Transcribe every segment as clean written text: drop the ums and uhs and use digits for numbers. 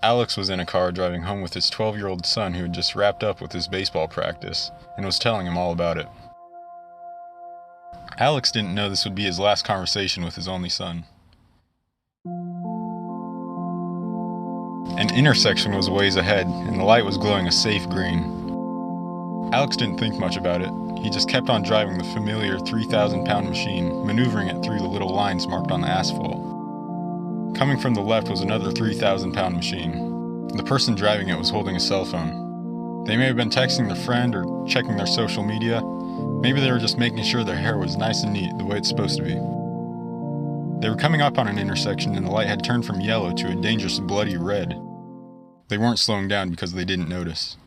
Alex was in a car driving home with his 12-year-old son who had just wrapped up with his baseball practice and was telling him all about it. Alex didn't know this would be his last conversation with his only son. An intersection was a ways ahead, and the light was glowing a safe green. Alex didn't think much about it. He just kept on driving the familiar 3,000-pound machine, maneuvering it through the little lines marked on the asphalt. Coming from the left was another 3,000-pound machine. The person driving it was holding a cell phone. They may have been texting their friend or checking their social media. Maybe they were just making sure their hair was nice and neat the way it's supposed to be. They were coming up on an intersection and the light had turned from yellow to a dangerous bloody red. They weren't slowing down because they didn't notice.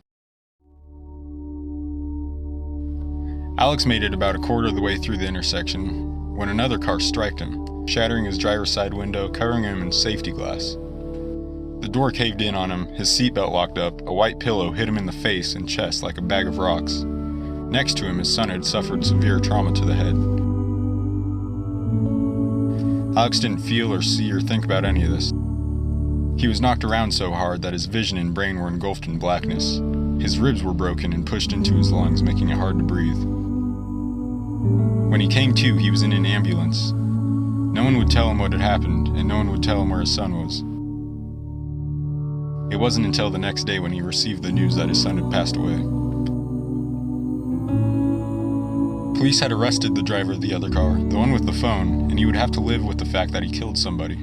Alex made it about a quarter of the way through the intersection when another car striked him, shattering his driver's side window, covering him in safety glass. The door caved in on him, his seatbelt locked up, a white pillow hit him in the face and chest like a bag of rocks. Next to him, his son had suffered severe trauma to the head. Alex didn't feel or see or think about any of this. He was knocked around so hard that his vision and brain were engulfed in blackness. His ribs were broken and pushed into his lungs, making it hard to breathe. When he came to, he was in an ambulance. No one would tell him what had happened, and no one would tell him where his son was. It wasn't until the next day when he received the news that his son had passed away. Police had arrested the driver of the other car, the one with the phone, and he would have to live with the fact that he killed somebody.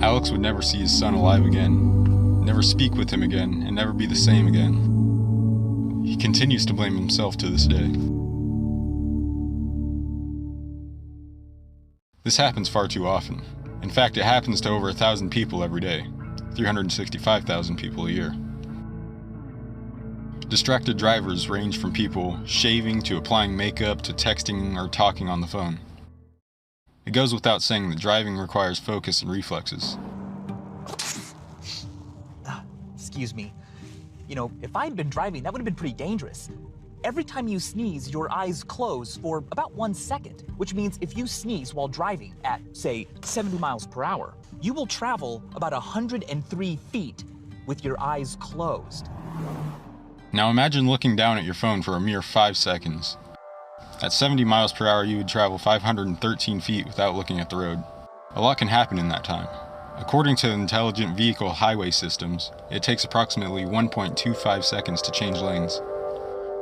Alex would never see his son alive again, never speak with him again, and never be the same again. He continues to blame himself to this day. This happens far too often. In fact, it happens to over 1,000 people every day, 365,000 people a year. Distracted drivers range from people shaving to applying makeup to texting or talking on the phone. It goes without saying that driving requires focus and reflexes. Excuse me. You know, if I'd been driving, that would have been pretty dangerous. Every time you sneeze, your eyes close for about 1 second, which means if you sneeze while driving at, say, 70 miles per hour, you will travel about 103 feet with your eyes closed. Now imagine looking down at your phone for a mere 5 seconds. At 70 miles per hour, you would travel 513 feet without looking at the road. A lot can happen in that time. According to intelligent vehicle highway systems, it takes approximately 1.25 seconds to change lanes.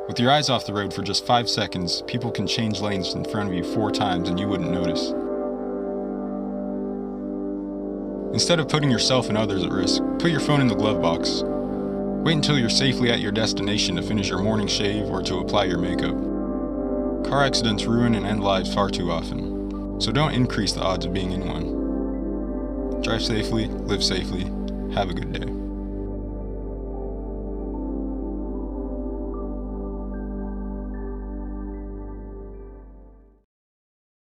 With your eyes off the road for just 5 seconds, people can change lanes in front of you 4 times and you wouldn't notice. Instead of putting yourself and others at risk, put your phone in the glove box. Wait until you're safely at your destination to finish your morning shave or to apply your makeup. Car accidents ruin and end lives far too often, so don't increase the odds of being in one. Drive safely, live safely, have a good day.